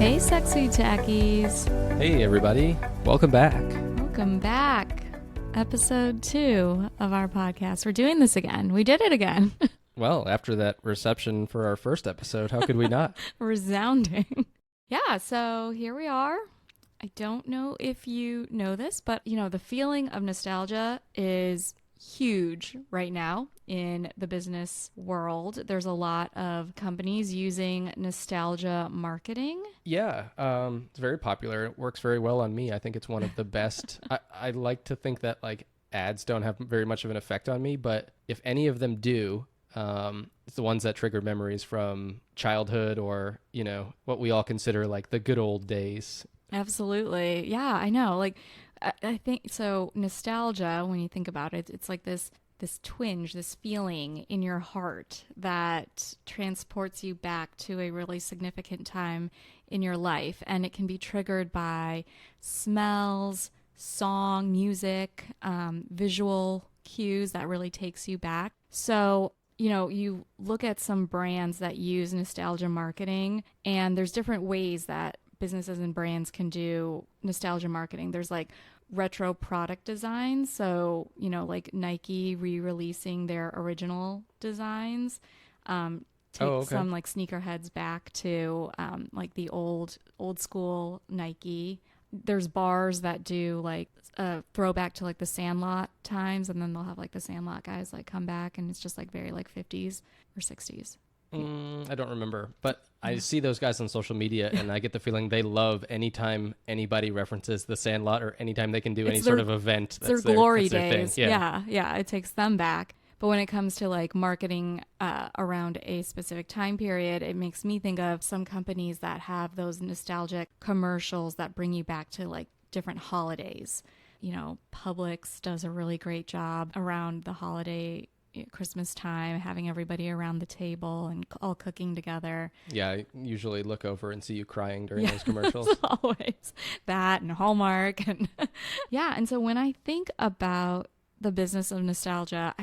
Hey, sexy techies. Hey, everybody. Welcome back. Welcome back. Episode 2 of our podcast. We're doing this again. We did it again. Well, after that reception for our first episode, how could we not? Resounding. Yeah, so here we are. I don't know if you know this, but the feeling of nostalgia is huge right now in the business world. There's a lot of companies using nostalgia marketing. Yeah, it's very popular. It works very well on me. I think it's one of the best. I like to think that like ads don't have very much of an effect on me, but if any of them do, it's the ones that trigger memories from childhood or, what we all consider like the good old days. Absolutely. Yeah, I know. Like, I think so. Nostalgia, when you think about it, it's like this twinge, this feeling in your heart that transports you back to a really significant time in your life. And it can be triggered by smells, song, music, visual cues that really takes you back. So, you look at some brands that use nostalgia marketing, and there's different ways that businesses and brands can do nostalgia marketing. There's like retro product designs. So, like Nike re-releasing their original designs, take some like sneakerheads back to like the old school Nike. There's bars that do like a throwback to like the Sandlot times, and then they'll have like the Sandlot guys like come back, and it's just like very like 50s or 60s. I don't remember, but I see those guys on social media, and I get the feeling they love anytime anybody references the Sandlot or anytime they can do any sort of event. It's their glory days. Yeah, it takes them back. But when it comes to like marketing around a specific time period, it makes me think of some companies that have those nostalgic commercials that bring you back to like different holidays. Publix does a really great job around the holiday Christmas time, having everybody around the table and all cooking together. Yeah, I usually look over and see you crying during those commercials. Always that and Hallmark and and so when I think about the business of nostalgia,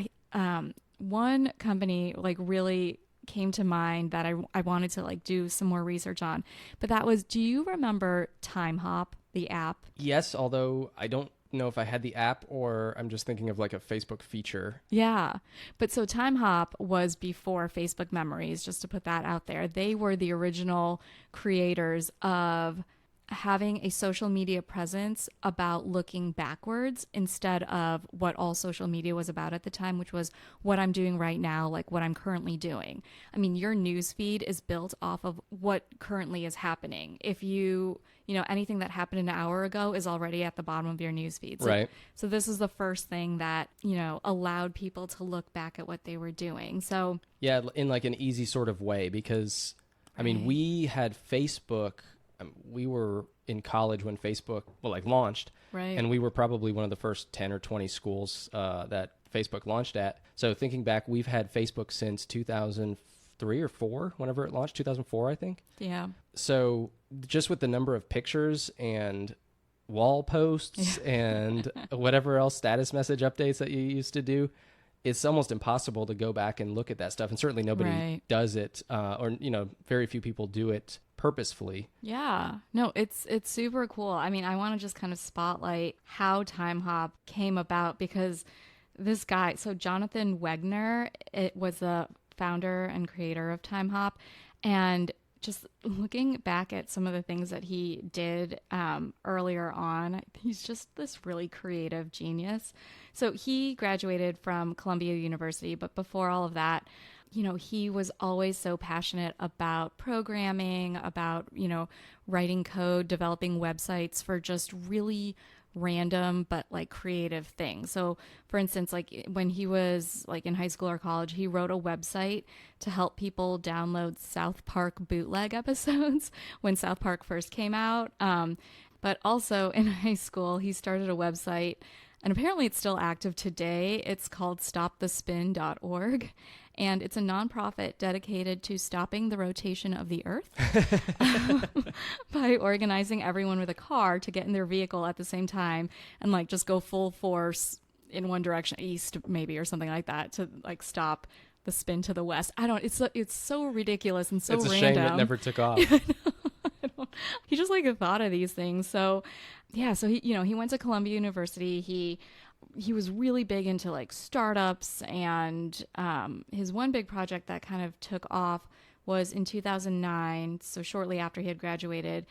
one company like really came to mind that I wanted to like do some more research on, but that was, do you remember Timehop, the app? Yes, although I don't know if I had the app or I'm just thinking of like a Facebook feature. Yeah. But so Timehop was before Facebook Memories, just to put that out there. They were the original creators of having a social media presence about looking backwards instead of what all social media was about at the time, which was what I'm doing right now, like what I'm currently doing. I mean, your news feed is built off of what currently is happening. If anything that happened an hour ago is already at the bottom of your news feed. Right. So this is the first thing that, allowed people to look back at what they were doing. So yeah, in like an easy sort of way, because I mean, we had Facebook. We were in college when Facebook launched, right? And we were probably one of the first 10 or 20 schools that Facebook launched at. So thinking back, we've had Facebook since 2003 or 4, whenever it launched, 2004, I think. Yeah. So just with the number of pictures and wall posts and whatever else status message updates that you used to do, it's almost impossible to go back and look at that stuff. And certainly nobody does it, or very few people do it purposefully. Yeah. No, it's super cool. I mean, I want to just kind of spotlight how Timehop came about, because this guy, so Jonathan Wegener, it was the founder and creator of Timehop, and just looking back at some of the things that he did earlier on, he's just this really creative genius. So he graduated from Columbia University, but before all of that, he was always so passionate about programming, about, writing code, developing websites for just really random but like creative things. So for instance, like when he was like in high school or college, he wrote a website to help people download South Park bootleg episodes when South Park first came out. But also in high school, he started a website, and apparently it's still active today. It's called stopthespin.org. And it's a nonprofit dedicated to stopping the rotation of the earth by organizing everyone with a car to get in their vehicle at the same time and like just go full force in one direction, east maybe, or something like that, to like stop the spin to the west. It's so ridiculous and so random. It's a shame it never took off. I don't He just like thought of these things. So yeah, so he went to Columbia University. He was really big into like startups, and his one big project that kind of took off was in 2009. So shortly after he had graduated,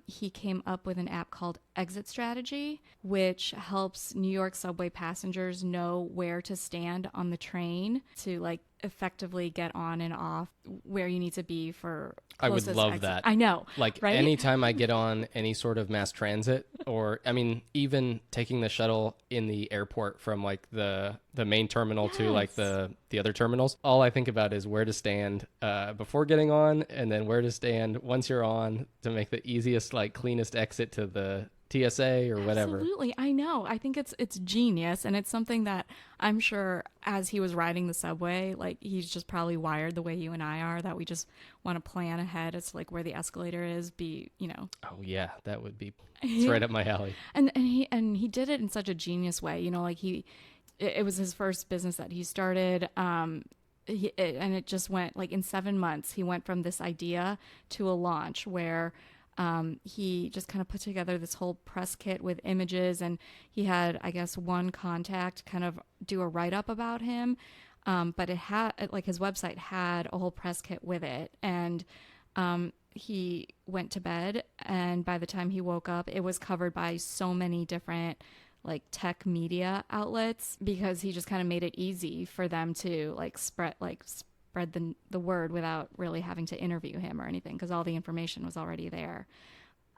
he came up with an app called Exit Strategy, which helps New York subway passengers know where to stand on the train to like effectively get on and off where you need to be for I would closest love exit. that. I know. Like right? anytime I get on any sort of mass transit, or I mean, even taking the shuttle in the airport from like the main terminal to like the other terminals, all I think about is where to stand before getting on, and then where to stand once you're on to make the easiest, like cleanest exit to the TSA or whatever. Absolutely. I know. I think it's genius, and it's something that I'm sure as he was riding the subway, like he's just probably wired the way you and I are, that we just want to plan ahead as to like where the escalator is, Oh yeah, that would be it's right up my alley. And he did it in such a genius way, like it was his first business that he started. And it just went like in 7 months, he went from this idea to a launch where he just kind of put together this whole press kit with images, and he had, I guess, one contact kind of do a write-up about him. But it had, like, his website had a whole press kit with it. And he went to bed, and by the time he woke up, it was covered by so many different like tech media outlets, because he just kind of made it easy for them to spread the word without really having to interview him or anything, because all the information was already there.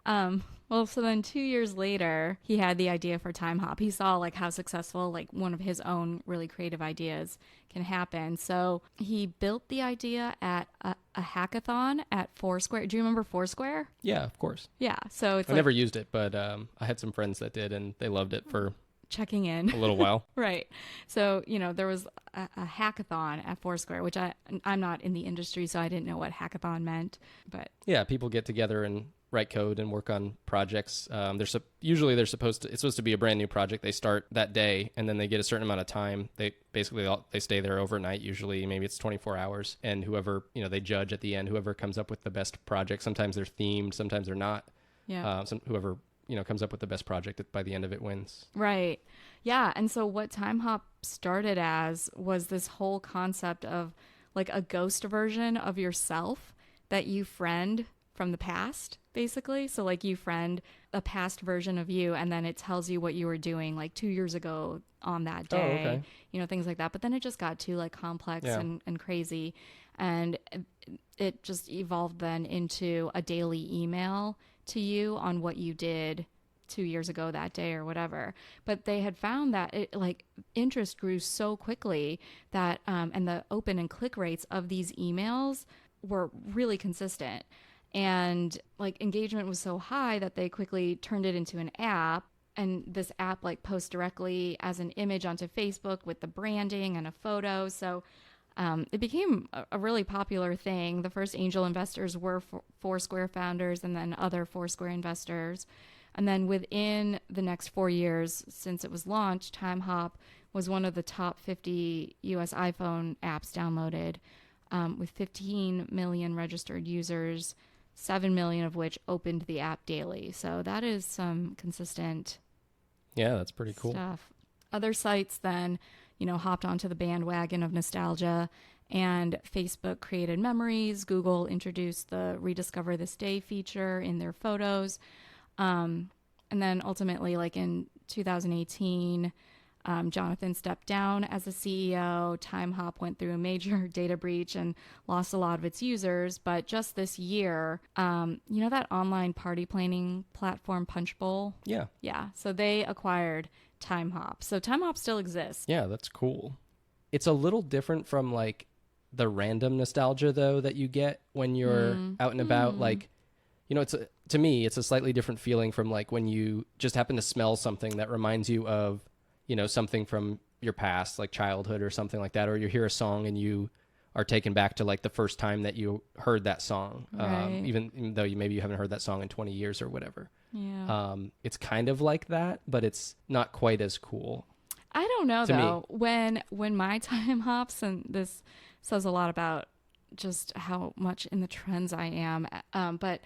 Well, so then 2 years later, he had the idea for Timehop. He saw like how successful like one of his own really creative ideas can happen. So he built the idea at a hackathon at Foursquare. Do you remember Foursquare? Yeah, of course. Yeah. So it's I never used it, but I had some friends that did, and they loved it for checking in a little while. Right. So, there was a hackathon at Foursquare, which I'm not in the industry, so I didn't know what hackathon meant. But yeah, people get together and write code and work on projects. Usually it's supposed to be a brand new project. They start that day, and then they get a certain amount of time. They basically they stay there overnight. Usually, maybe it's 24 hours, and whoever they judge at the end, whoever comes up with the best project. Sometimes they're themed, sometimes they're not. Yeah. Whoever comes up with the best project by the end of it wins. Right. Yeah. And so what Timehop started as was this whole concept of like a ghost version of yourself that you friend from the past, basically. So like you friend a past version of you, and then it tells you what you were doing like 2 years ago on that day, things like that. But then it just got too like complex and crazy. And it just evolved then into a daily email to you on what you did 2 years ago that day or whatever. But they had found that interest grew so quickly that and the open and click rates of these emails were really consistent, and like engagement was so high that they quickly turned it into an app. And this app like posts directly as an image onto Facebook with the branding and a photo. So it became a really popular thing. The first angel investors were Foursquare founders, and then other Foursquare investors. And then within the next 4 years since it was launched, Timehop was one of the top 50 US iPhone apps downloaded, with 15 million registered users, 7 million of which opened the app daily. So that is some consistent that's pretty cool stuff. Other sites then hopped onto the bandwagon of nostalgia, and Facebook created memories. Google introduced the Rediscover This Day feature in their photos. And then ultimately, like in 2018, Jonathan stepped down as the CEO. Timehop went through a major data breach and lost a lot of its users. But just this year, that online party planning platform Punchbowl? Yeah. Yeah. So they acquired Timehop. So Timehop still exists. Yeah, that's cool. It's a little different from like the random nostalgia though that you get when you're out and about. Like, to me, it's a slightly different feeling from like when you just happen to smell something that reminds you of, something from your past, like childhood or something like that, or you hear a song and you are taken back to like the first time that you heard that song, right. even though you haven't heard that song in 20 years or whatever. Yeah. It's kind of like that, but it's not quite as cool. I don't know though. Me. When my time hops, and this says a lot about just how much in the trends I am, but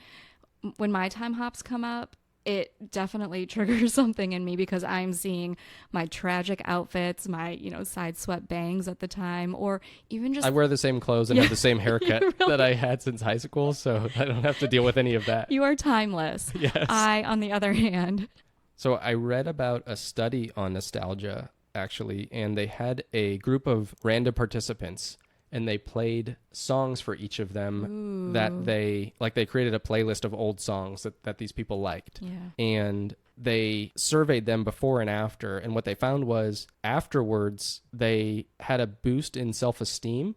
when my time hops come up, it definitely triggers something in me because I'm seeing my tragic outfits, my, side swept bangs at the time, or even just I wear the same clothes and have the same haircut really, that I had since high school, so I don't have to deal with any of that. you are timeless. Yes. I, on the other hand. So I read about a study on nostalgia, actually, and they had a group of random participants, and they played songs for each of them that they created a playlist of old songs that these people liked. Yeah. And they surveyed them before and after. And what they found was afterwards, they had a boost in self-esteem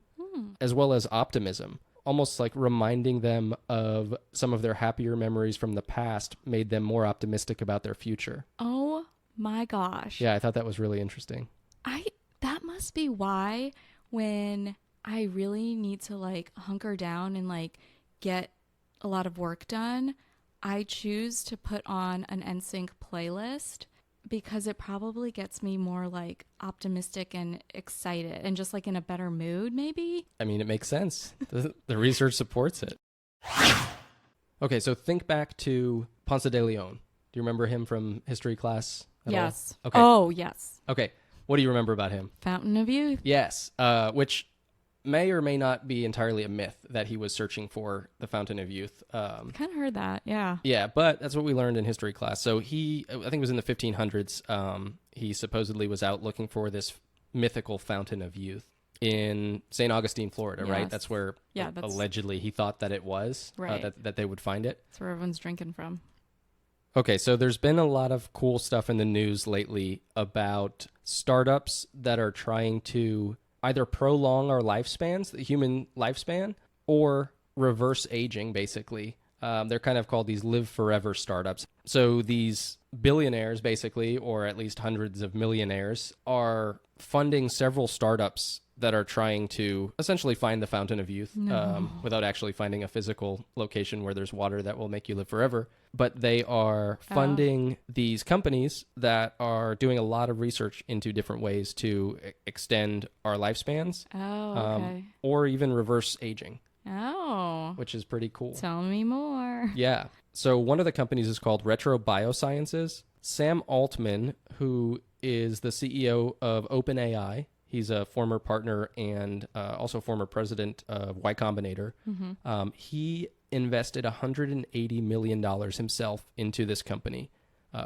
as well as optimism, almost like reminding them of some of their happier memories from the past made them more optimistic about their future. Oh my gosh. Yeah, I thought that was really interesting. That must be why when I really need to hunker down and get a lot of work done, I choose to put on an NSYNC playlist because it probably gets me more optimistic and excited and just in a better mood, maybe. I mean, it makes sense. The research supports it. Okay, so think back to Ponce de Leon. Do you remember him from history class at Yes. all? Okay. Oh, yes. Okay. What do you remember about him? Fountain of Youth. Yes, which may or may not be entirely a myth that he was searching for the Fountain of Youth. Kind of heard that, yeah. Yeah, but that's what we learned in history class. So I think it was in the 1500s, he supposedly was out looking for this mythical Fountain of Youth in St. Augustine, Florida, right? Yes. That's where allegedly he thought that it was, right. that they would find it. That's where everyone's drinking from. Okay, so there's been a lot of cool stuff in the news lately about startups that are trying to either prolong our lifespans, the human lifespan, or reverse aging, basically. They're kind of called these live forever startups. So these billionaires, basically, or at least hundreds of millionaires, are funding several startups that are trying to essentially find the Fountain of Youth without actually finding a physical location where there's water that will make you live forever. But they are funding these companies that are doing a lot of research into different ways to extend our lifespans. Oh, okay. Or even reverse aging. Oh. Which is pretty cool. Tell me more. Yeah. So one of the companies is called Retro Biosciences. Sam Altman, who is the CEO of OpenAI, he's a former partner and also former president of Y Combinator. Mm-hmm. He invested $180 million himself into this company,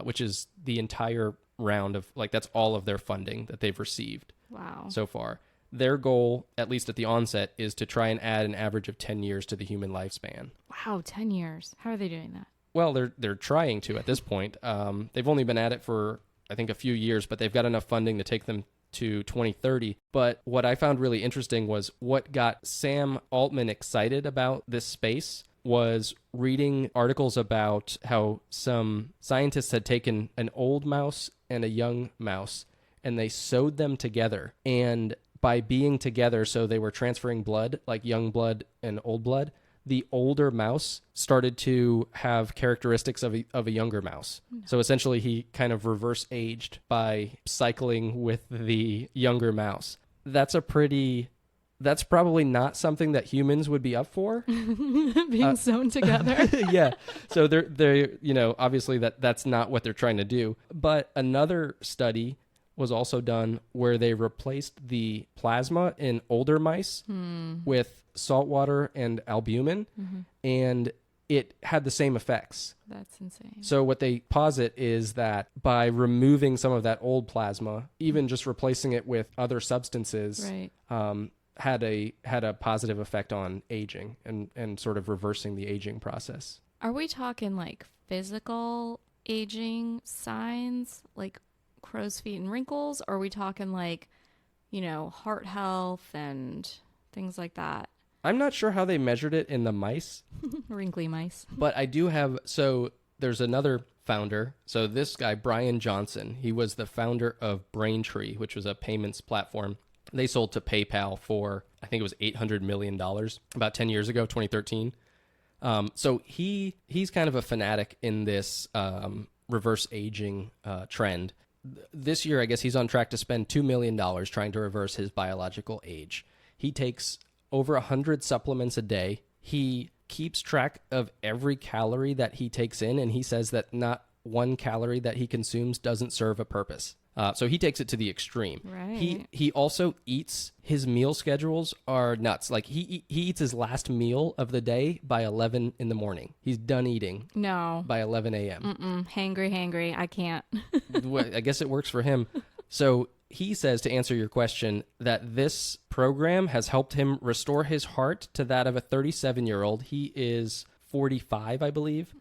which is the entire round of, that's all of their funding that they've received. Wow. So far. Their goal, at least at the onset, is to try and add an average of 10 years to the human lifespan. Wow, 10 years. How are they doing that? Well, they're trying to at this point. They've only been at it for, I think, a few years, but they've got enough funding to take them to 2030. But what I found really interesting was what got Sam Altman excited about this space was reading articles about how some scientists had taken an old mouse and a young mouse and they sewed them together. And by being together, so they were transferring blood, like young blood and old blood, the older mouse started to have characteristics of a younger mouse. So essentially he kind of reverse aged by cycling with the younger mouse. That's probably not something that humans would be up for. Being sewn together. Yeah. So they're obviously that's not what they're trying to do. But another study was also done where they replaced the plasma in older mice with salt water and albumin, and it had the same effects. That's insane. So what they posit is that by removing some of that old plasma, even just replacing it with other substances, right. Had a positive effect on aging and sort of reversing the aging process. Are we talking physical aging signs, like crow's feet and wrinkles, or are we talking heart health and things like that? I'm not sure how they measured it in the mice. Wrinkly mice. But I do have, so there's another founder. So this guy, Brian Johnson, he was the founder of Braintree, which was a payments platform. They sold to PayPal for, I think it was $800 million about 10 years ago, 2013. So he's kind of a fanatic in this reverse aging trend. This year, I guess he's on track to spend $2 million trying to reverse his biological age. He takes over 100 supplements a day. He keeps track of every calorie that he takes in, and he says that not one calorie that he consumes doesn't serve a purpose. So he takes it to the extreme. Right. He also eats, his meal schedules are nuts. Like he eats his last meal of the day by 11 in the morning. He's done eating No. by 11 a.m. Hangry. I can't. Well, I guess it works for him. So he says, to answer your question, that this program has helped him restore his heart to that of a 37-year-old. He is 45, I believe.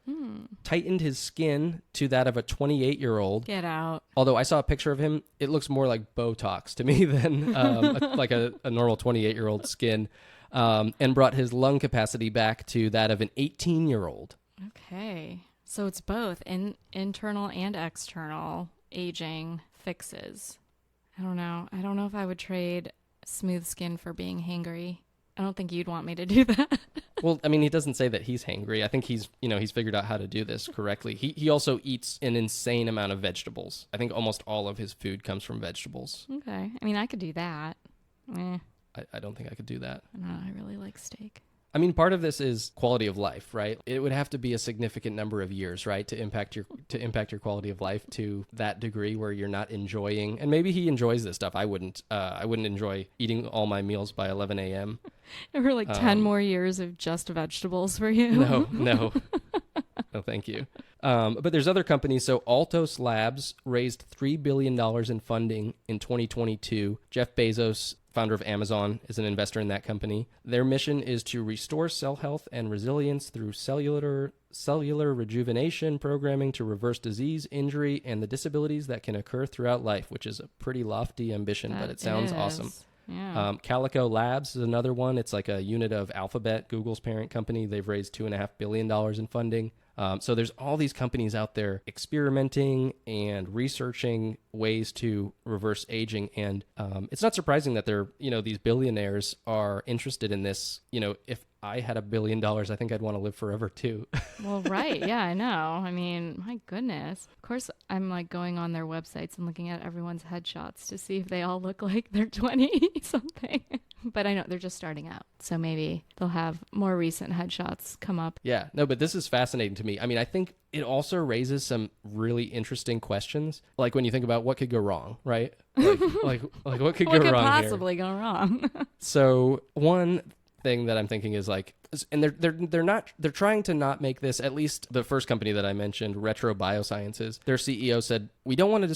Tightened his skin to that of a 28-year-old. Get out. Although I saw a picture of him, it looks more like Botox to me than like a normal 28-year-old skin, and brought his lung capacity back to that of an 18-year-old. Okay. So it's both internal and external aging fixes. I don't know. I don't know if I would trade smooth skin for being hangry. I don't think you'd want me to do that. Well, I mean, he doesn't say that he's hangry. I think he's figured out how to do this correctly. He also eats an insane amount of vegetables. I think almost all of his food comes from vegetables. Okay. I mean, I could do that. I don't think I could do that. I don't know. I really like steak. I mean, part of this is quality of life, right? It would have to be a significant number of years, right, to impact your quality of life to that degree where you're not enjoying. And maybe he enjoys this stuff. I wouldn't enjoy eating all my meals by 11 a.m. There were like 10 more years of just vegetables for you. No, no, thank you. But there's other companies. So Altos Labs raised $3 billion in funding in 2022. Jeff Bezos, founder of Amazon, is an investor in that company. Their mission is to restore cell health and resilience through cellular rejuvenation programming to reverse disease, injury, and the disabilities that can occur throughout life, which is a pretty lofty ambition, but it sounds awesome. Yeah. Calico Labs is another one. It's like a unit of Alphabet, Google's parent company. They've raised $2.5 billion in funding. So there's all these companies out there experimenting and researching ways to reverse aging. And it's not surprising that these billionaires are interested in this. If I had $1 billion, I think I'd want to live forever too. Well, right. Yeah, I know. I mean, my goodness. Of course, I'm like going on their websites and looking at everyone's headshots to see if they all look like they're 20 something. But I know they're just starting out. So maybe they'll have more recent headshots come up. Yeah, no, but this is fascinating to me. I mean, I think it also raises some really interesting questions. Like when you think about what could go wrong, right? Like what could go wrong here? What could possibly go wrong? So one thing that I'm thinking is like, and they're trying to not make this, at least the first company that I mentioned, Retro Biosciences, their CEO said, we don't want to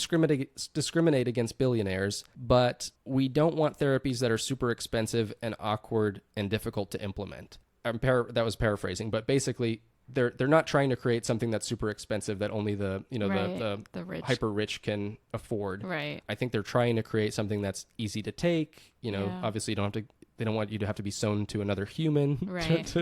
discriminate against billionaires, but we don't want therapies that are super expensive and awkward and difficult to implement. That was paraphrasing, but basically they're not trying to create something that's super expensive that only the rich. hyper rich can afford. Right. I think they're trying to create something that's easy to take. Obviously they don't want you to have to be sewn to another human, right?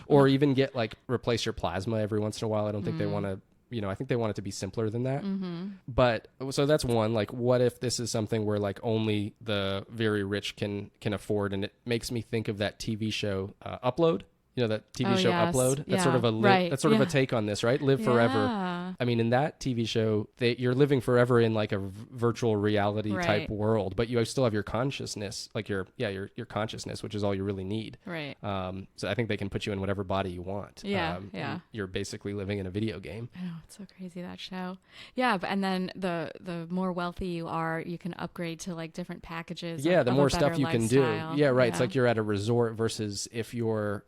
Or even get replace your plasma every once in a while. I don't think they want to. I think they want it to be simpler than that. Mm-hmm. But so that's one. Like, what if this is something where only the very rich can afford? And it makes me think of that TV show Upload. That TV show yes. Upload. That's sort of a take on this, right? Live forever. I mean, in that TV show, you're living forever in a virtual reality type world, but you still have your consciousness, your consciousness, which is all you really need. Right. So I think they can put you in whatever body you want. Yeah. You're basically living in a video game. I know, it's so crazy, that show. Yeah, and then the more wealthy you are, you can upgrade to different packages. Yeah, the of more a better stuff you can do. lifestyle. Yeah, right. It's like you're at a resort versus if you're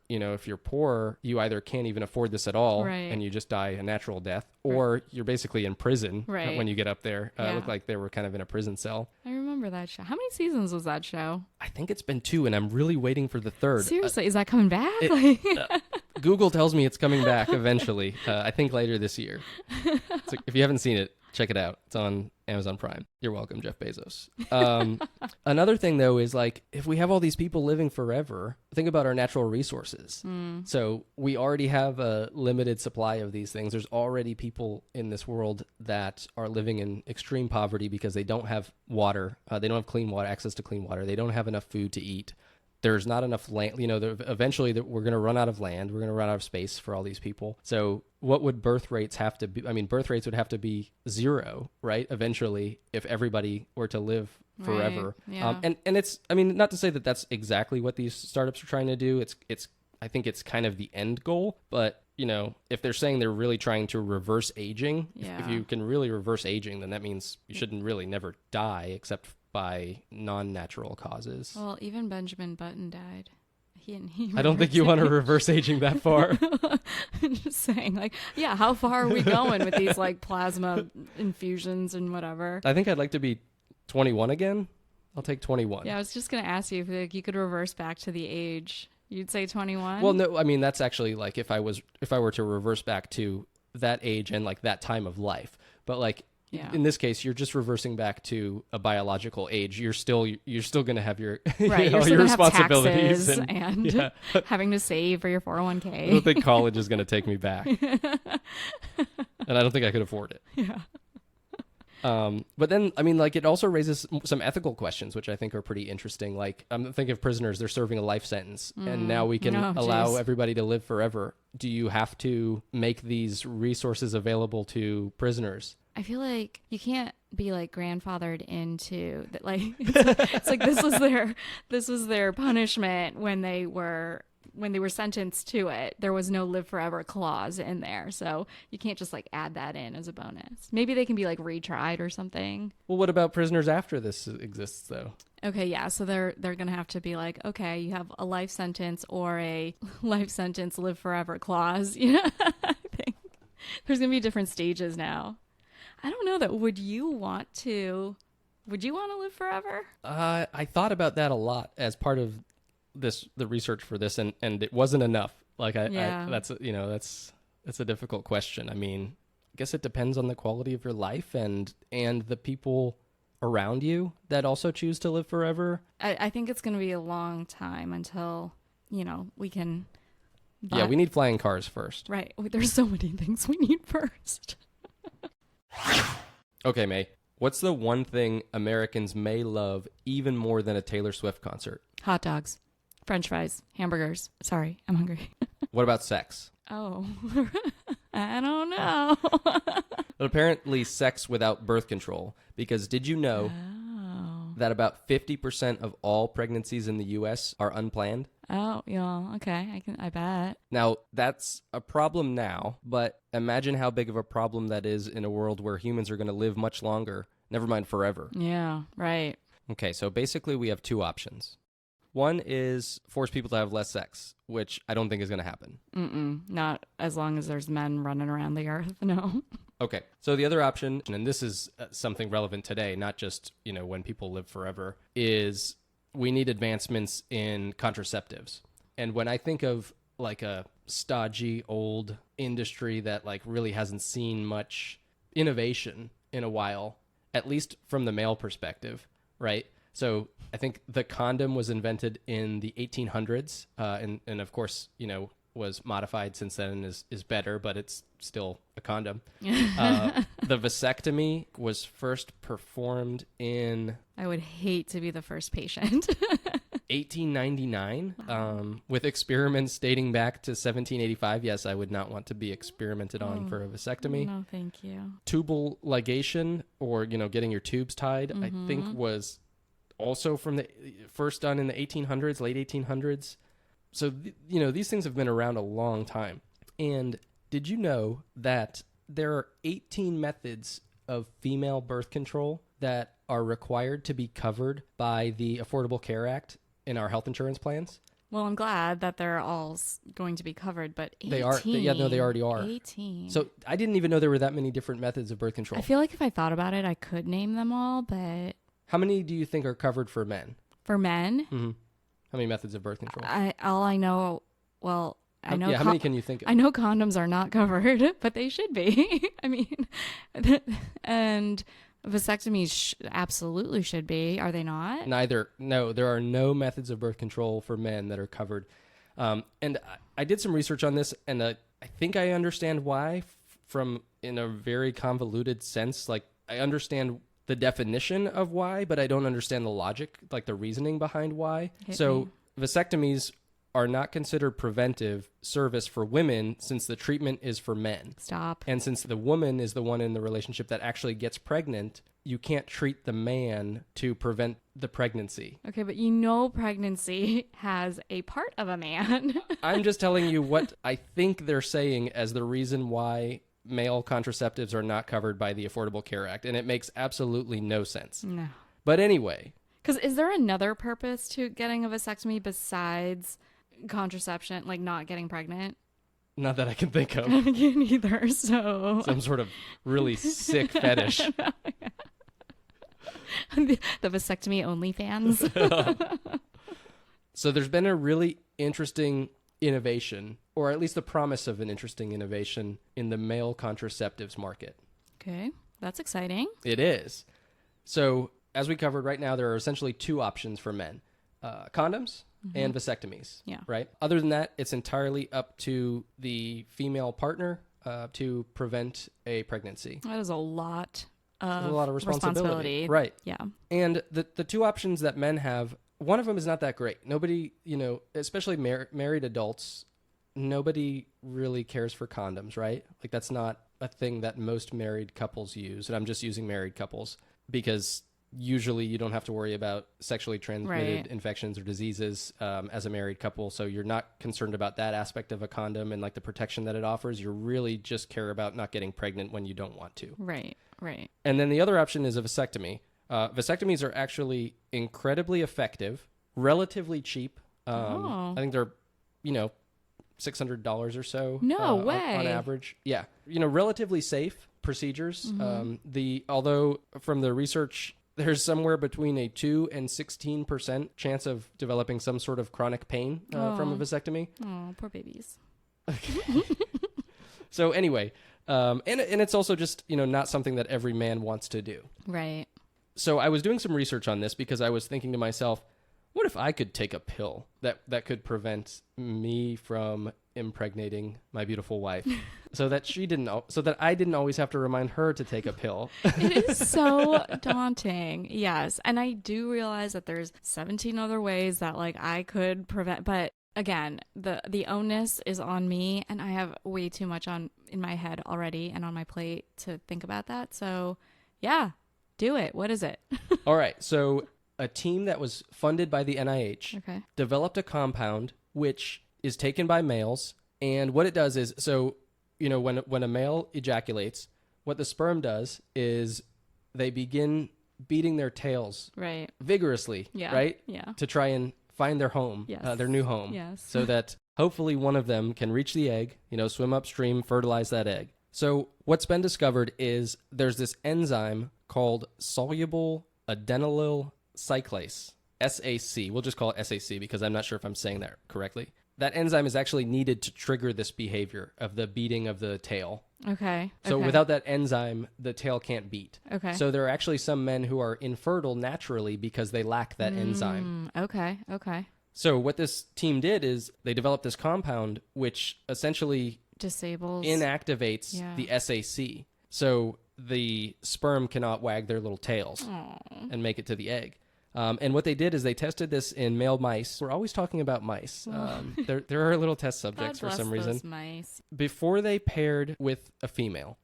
poor, you either can't even afford this at all, and you just die a natural death, or you're basically in prison when you get up there. It looked like they were kind of in a prison cell. I remember that show. How many seasons was that show? I think it's been 2, and I'm really waiting for the 3rd. Seriously, is that coming back? Google tells me it's coming back eventually. I think later this year. So if you haven't seen it, check it out. It's on Amazon Prime. You're welcome, Jeff Bezos. Another thing, though, is if we have all these people living forever, think about our natural resources. So we already have a limited supply of these things. There's already people in this world that are living in extreme poverty because they don't have water. They don't have clean water, access to clean water. They don't have enough food to eat. There's not enough land. Eventually we're going to run out of land. We're going to run out of space for all these people. So what would birth rates have to be? I mean, birth rates would have to be 0, right? Eventually, if everybody were to live forever. Right. Yeah. And it's, not to say that that's exactly what these startups are trying to do. It's I think it's kind of the end goal, but if they're saying they're really trying to reverse aging, if you can really reverse aging, then that means you shouldn't really never die except by non-natural causes. Well, even Benjamin Button died. I don't think you want to reverse aging that far. I'm just saying, like, yeah, how far are we going with these, like, plasma infusions and whatever? I think I'd like to be 21 again. I'll take 21. Yeah, I was just going to ask you if like, you could reverse back to the age. You'd say 21? Well, no, I mean, that's actually, like, if I were to reverse back to that age and, like, that time of life. But, like, in this case, you're just reversing back to a biological age. You're still going to have your right. You're your still responsibilities have taxes and having to save for your 401k. I don't think college is going to take me back, and I don't think I could afford it. Yeah. But then, I mean, like, it also raises some ethical questions, which I think are pretty interesting. Like, I'm thinking of prisoners, they're serving a life sentence, and now we can allow everybody to live forever. Do you have to make these resources available to prisoners? I feel like you can't be like grandfathered into that. Like it's like this was their punishment when they were sentenced to it. There was no live forever clause in there, so you can't just like add that in as a bonus. Maybe they can be like retried or something. Well, what about prisoners after this exists though? Okay, yeah, so they're gonna have to be like, okay, you have a life sentence or a life sentence live forever clause. I think there's gonna be different stages now. I don't know that. Would you want to live forever? I thought about that a lot as part of the research for this, and it wasn't enough. Like that's a difficult question. I mean, I guess it depends on the quality of your life and the people around you that also choose to live forever. I think it's going to be a long time until, we can. Yeah, we need flying cars first. Right. There's so many things we need first. Okay, May. What's the one thing Americans may love even more than a Taylor Swift concert? Hot dogs, French fries, hamburgers. Sorry, I'm hungry. What about sex? Oh, I don't know. But apparently sex without birth control. Because did you know that about 50% of all pregnancies in the U.S. are unplanned? Oh, yeah, okay, I bet. Now, that's a problem now, but imagine how big of a problem that is in a world where humans are going to live much longer, never mind forever. Yeah, right. Okay, so basically we have two options. One is force people to have less sex, which I don't think is going to happen. Not as long as there's men running around the earth, no. Okay, so the other option, and this is something relevant today, not just, when people live forever, is we need advancements in contraceptives. And when I think of like a stodgy old industry that like really hasn't seen much innovation in a while, at least from the male perspective, right? So I think the condom was invented in the 1800s, and of course, was modified since then and is better, but it's still a condom. The vasectomy was first performed in... I would hate to be the first patient. 1899, with experiments dating back to 1785. Yes, I would not want to be experimented on for a vasectomy. No, thank you. Tubal ligation, or, getting your tubes tied, I think was also from the first done in the 1800s, late 1800s. So, these things have been around a long time. And did you know that there are 18 methods of female birth control that are required to be covered by the Affordable Care Act in our health insurance plans? Well, I'm glad that they're all going to be covered, but 18? They are. They already are. 18. So I didn't even know there were that many different methods of birth control. I feel like if I thought about it, I could name them all, but... How many do you think are covered for men? For men? Mm-hmm. How many methods of birth control? All I know, well, I know. Yeah, how many can you think of? I know condoms are not covered, but they should be. I mean, and vasectomies absolutely should be. Are they not? Neither. No, there are no methods of birth control for men that are covered. And I did some research on this, and I think I understand why from in a very convoluted sense. Like, I understand the definition of why, but I don't understand the logic, like the reasoning behind why. So vasectomies are not considered preventive service for women since the treatment is for men. Stop. And since the woman is the one in the relationship that actually gets pregnant, you can't treat the man to prevent the pregnancy. Okay, but pregnancy has a part of a man. I'm just telling you what I think they're saying as the reason why male contraceptives are not covered by the Affordable Care Act, and it makes absolutely no sense. No. But anyway. Because is there another purpose to getting a vasectomy besides contraception, like not getting pregnant? Not that I can think of. I can't either, so... Some sort of really sick fetish. The vasectomy OnlyFans. So there's been a really interesting innovation, or at least the promise of an interesting innovation in the male contraceptives market. Okay, that's exciting. It is. So as we covered right now, there are essentially two options for men, condoms and vasectomies, right? Other than that, it's entirely up to the female partner to prevent a pregnancy. That is a lot of responsibility. Right. Yeah. And the two options that men have, one of them is not that great. Nobody, especially married adults, nobody really cares for condoms, right? Like that's not a thing that most married couples use. And I'm just using married couples because usually you don't have to worry about sexually transmitted infections or diseases as a married couple. So you're not concerned about that aspect of a condom and like the protection that it offers. You really just care about not getting pregnant when you don't want to. Right. And then the other option is a vasectomy. Vasectomies are actually incredibly effective, relatively cheap. I think they're, $600 or so. No way. On average. Yeah. Relatively safe procedures. Although from the research, there's somewhere between a 2 and 16% chance of developing some sort of chronic pain from a vasectomy. Oh, poor babies. So anyway, and it's also just, not something that every man wants to do. Right. So I was doing some research on this because I was thinking to myself, what if I could take a pill that could prevent me from impregnating my beautiful wife so that I didn't always have to remind her to take a pill. It is so daunting. Yes. And I do realize that there's 17 other ways that like I could prevent, but again, the onus is on me and I have way too much in my head already and on my plate to think about that. So yeah, do it. What is it? All right. So a team that was funded by the NIH developed a compound which is taken by males. And what it does is, when a male ejaculates, what the sperm does is they begin beating their tails vigorously, right? Yeah. To try and find their home, their new home. Yes. So that hopefully one of them can reach the egg, swim upstream, fertilize that egg. So what's been discovered is there's this enzyme called soluble adenylyl cyclase, SAC. We'll just call it SAC because I'm not sure if I'm saying that correctly. That enzyme is actually needed to trigger this behavior of the beating of the tail. Okay. So without that enzyme, the tail can't beat. Okay. So there are actually some men who are infertile naturally because they lack that enzyme. Okay. So what this team did is they developed this compound which essentially inactivates the SAC. So the sperm cannot wag their little tails and make it to the egg. And what they did is they tested this in male mice. We're always talking about mice. There are little test subjects for some reason. Those mice. Before they paired with a female,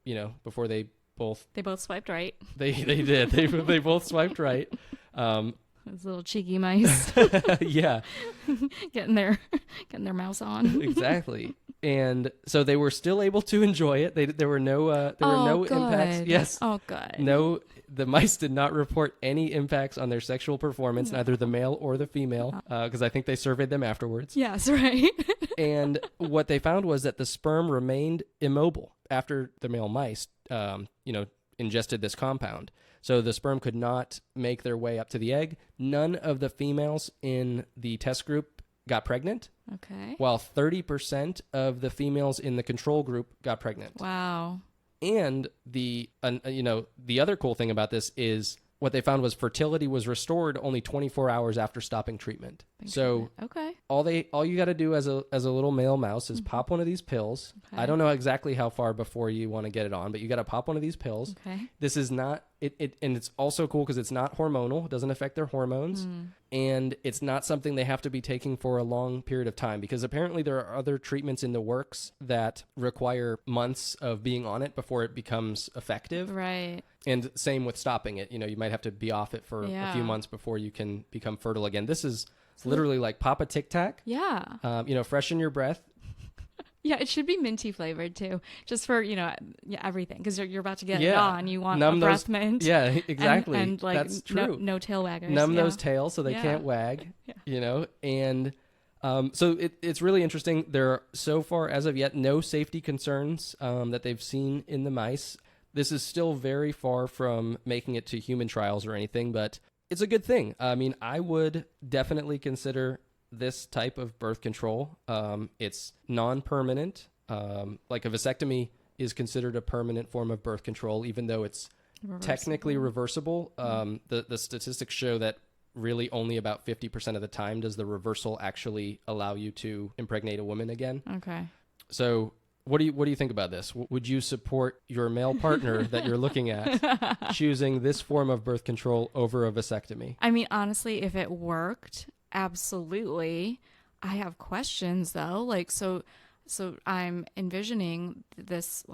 before they both swiped right. They did. They both swiped right. Those little cheeky mice. Yeah. getting their mouse on. Exactly. And so they were still able to enjoy it. There were no impacts. Yes. Oh, good. No, the mice did not report any impacts on their sexual performance, neither the male or the female, because I think they surveyed them afterwards. Yes, right. And what they found was that the sperm remained immobile after the male mice, ingested this compound. So the sperm could not make their way up to the egg. None of the females in the test group got pregnant. Okay. While 30% of the females in the control group got pregnant. Wow. And the other cool thing about this is what they found was fertility was restored only 24 hours after stopping treatment. So okay. all you got to do as a little male mouse is pop one of these pills. Okay. I don't know exactly how far before you want to get it on, but you got to pop one of these pills. Okay. This is not and it's also cool because it's not hormonal. It doesn't affect their hormones, and it's not something they have to be taking for a long period of time, because apparently there are other treatments in the works that require months of being on it before it becomes effective. Right. And same with stopping it. You might have to be off it for a few months before you can become fertile again. This is literally like pop a Tic Tac. Yeah. Freshen your breath. Yeah, it should be minty flavored too, just for everything, because you're about to get it on. You want a breath mint. Yeah, exactly. And like that's true. No tail waggers. Numb those tails so they can't wag. Yeah. And so it's really interesting. There are, so far as of yet, no safety concerns that they've seen in the mice. This is still very far from making it to human trials or anything, but it's a good thing. I mean, I would definitely consider this type of birth control. It's non-permanent. Like a vasectomy is considered a permanent form of birth control, even though it's technically reversible. The statistics show that really only about 50% of the time does the reversal actually allow you to impregnate a woman again. Okay. So what do you think about this? Would you support your male partner that you're looking at choosing this form of birth control over a vasectomy? I mean, honestly, if it worked, absolutely. I have questions though. Like, so I'm envisioning this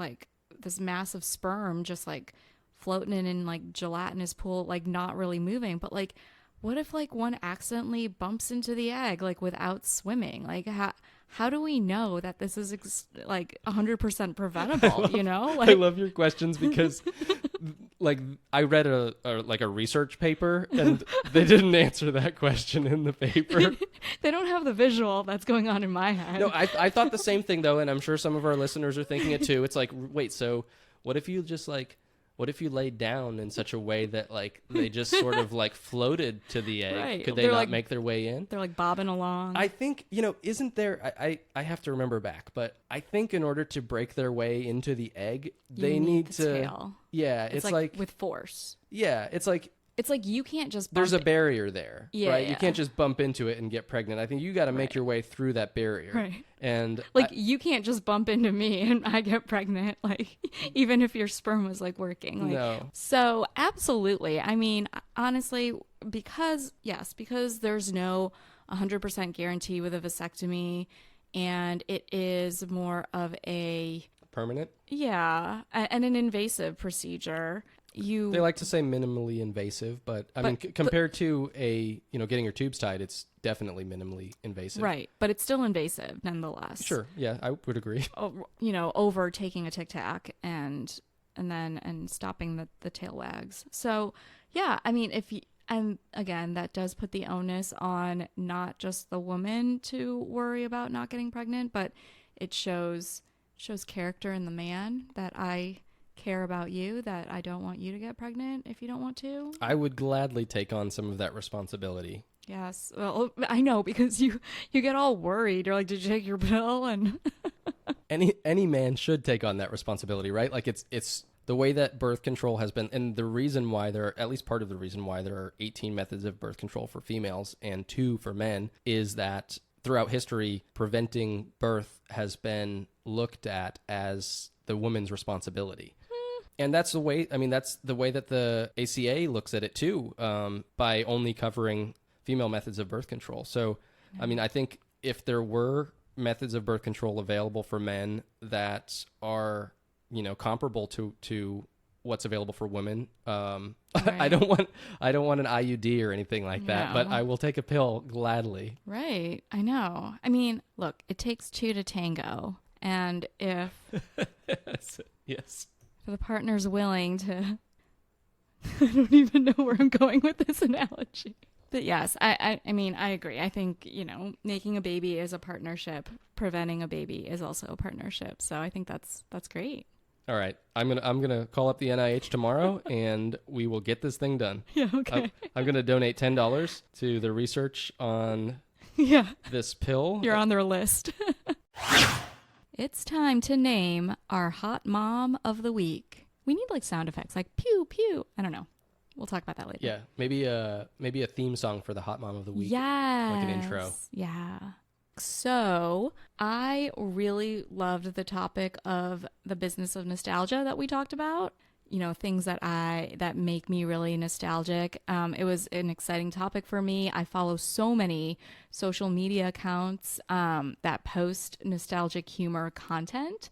massive sperm just like floating in like gelatinous pool, like not really moving. But like, what if like one accidentally bumps into the egg, like without swimming? Like, how do we know that this is 100% preventable? Like, I love your questions because like I read a research paper and they didn't answer that question in the paper. They don't have the visual that's going on in my head. No, I thought the same thing though, and I'm sure some of our listeners are thinking it too. It's like, wait, so what if you laid down in such a way that like they just sort of like floated to the egg? Right. Could they not make their way in? They're like bobbing along. I think, isn't there, I have to remember back, but I think in order to break their way into the egg, they need the to, tail. Yeah, it's like with force. Yeah, it's like you can't just there's a barrier there, right? Yeah. You can't just bump into it and get pregnant. I think you got to make your way through that barrier. Right. And you can't just bump into me and I get pregnant, like even if your sperm was like working. Like, no. So absolutely. I mean, honestly, because there's no 100% guarantee with a vasectomy, and it is more of a permanent. Yeah, and an invasive procedure. They like to say minimally invasive, but I mean, compared to getting your tubes tied, it's definitely minimally invasive. Right. But it's still invasive nonetheless. Sure. Yeah, I would agree. Over taking a Tic Tac and stopping the tail wags. So yeah, I mean, and again, that does put the onus on not just the woman to worry about not getting pregnant, but it shows character in the man that I care about you, that I don't want you to get pregnant if you don't want to. I would gladly take on some of that responsibility. Yes. Well, I know, because you get all worried. You're like, did you take your pill? And any man should take on that responsibility, right? Like it's the way that birth control has been, and the reason why at least part of the reason why there are 18 methods of birth control for females and 2 for men, is that throughout history, preventing birth has been looked at as the woman's responsibility. And that's the way that the ACA looks at it too, by only covering female methods of birth control. So, I mean, I think if there were methods of birth control available for men that are, comparable to what's available for women, right. I don't want an IUD or anything like that, but I will take a pill gladly. Right. I know. I mean, look, it takes 2 to tango. And if yes. If the partner's willing to, I don't even know where I'm going with this analogy. But yes, I mean, I agree. I think, making a baby is a partnership. Preventing a baby is also a partnership. So I think that's great. All right. I'm gonna call up the NIH tomorrow and we will get this thing done. Yeah, okay. I'm gonna donate $10 to the research on this pill. You're on their list. It's time to name our hot mom of the week. We need like sound effects, like pew, pew. I don't know. we'll talk about that later. Yeah, maybe a theme song for the Hot Mom of the Week. Yes. Like an intro. Yeah. So I really loved the topic of the business of nostalgia that we talked about. You know, things that make me really nostalgic. It was an exciting topic for me. I follow so many social media accounts that post nostalgic humor content.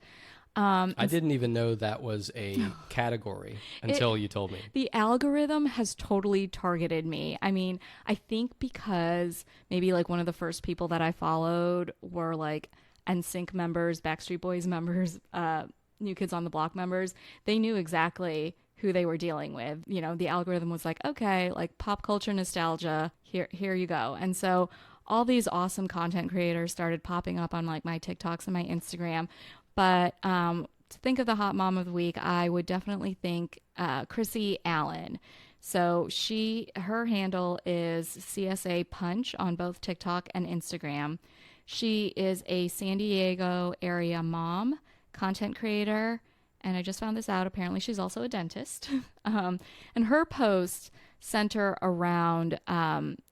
I didn't even know that was a category until you told me. The algorithm has totally targeted me. I mean, I think because maybe like one of the first people that I followed were like NSYNC members, Backstreet Boys members, New Kids on the Block members. They knew exactly who they were dealing with. You know, the algorithm was like, okay, like pop culture nostalgia, here you go. And so all these awesome content creators started popping up on like my TikToks and my Instagram. But to think of the Hot Mom of the Week, I would definitely think Chrissy Allen. So her handle is CSA Punch on both TikTok and Instagram. She is a San Diego area mom, content creator, and I just found this out. Apparently, she's also a dentist. And her posts center around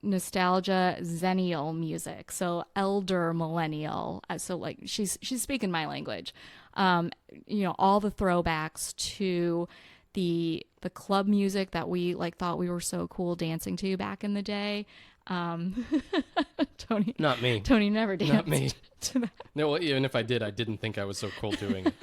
nostalgia zennial music, so elder millennial. So like she's speaking my language. You know, all the throwbacks to the club music that we like thought we were so cool dancing to back in the day. Tony, not me. Tony never danced. Not me. To that. No, well, even if I did, I didn't think I was so cool doing it.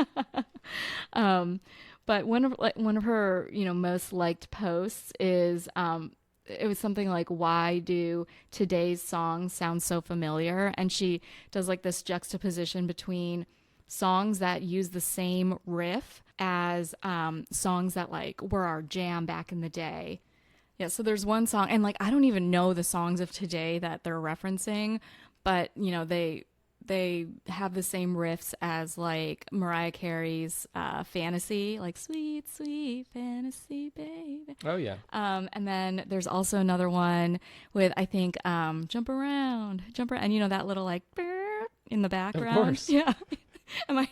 But one of her, you know, most liked posts is it was something like, why do today's songs sound so familiar? And she does like this juxtaposition between songs that use the same riff as songs that like were our jam back in the day. Yeah, so there's one song, and like I don't even know the songs of today that they're referencing, but you know, they have the same riffs as like Mariah Carey's Fantasy, like sweet, sweet fantasy, baby. Oh, yeah. And then there's also another one with, I think, Jump Around, and you know, that little like in the background. Of course. Yeah. Am I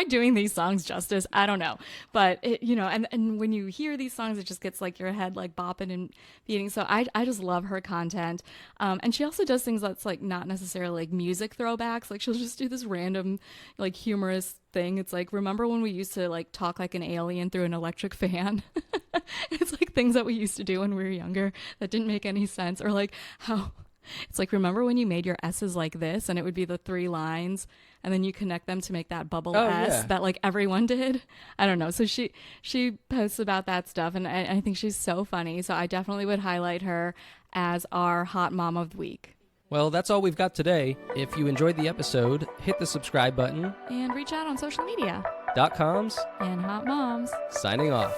doing these songs justice? I don't know. But it, you know, and when you hear these songs, it just gets like your head like bopping and beating. So I just love her content. And she also does things that's like not necessarily like music throwbacks. Like she'll just do this random like humorous thing. It's like, remember when we used to like talk like an alien through an electric fan? It's like things that we used to do when we were younger that didn't make any sense. Or like how it's like, remember when you made your S's like this and it would be the 3 lines and then you connect them to make that bubble S that like everyone did? I don't know. So she posts about that stuff, and I think she's so funny. So I definitely would highlight her as our Hot Mom of the Week. Well, that's all we've got today. If you enjoyed the episode, hit the subscribe button. And reach out on social media. .coms And Hot Moms. signing off.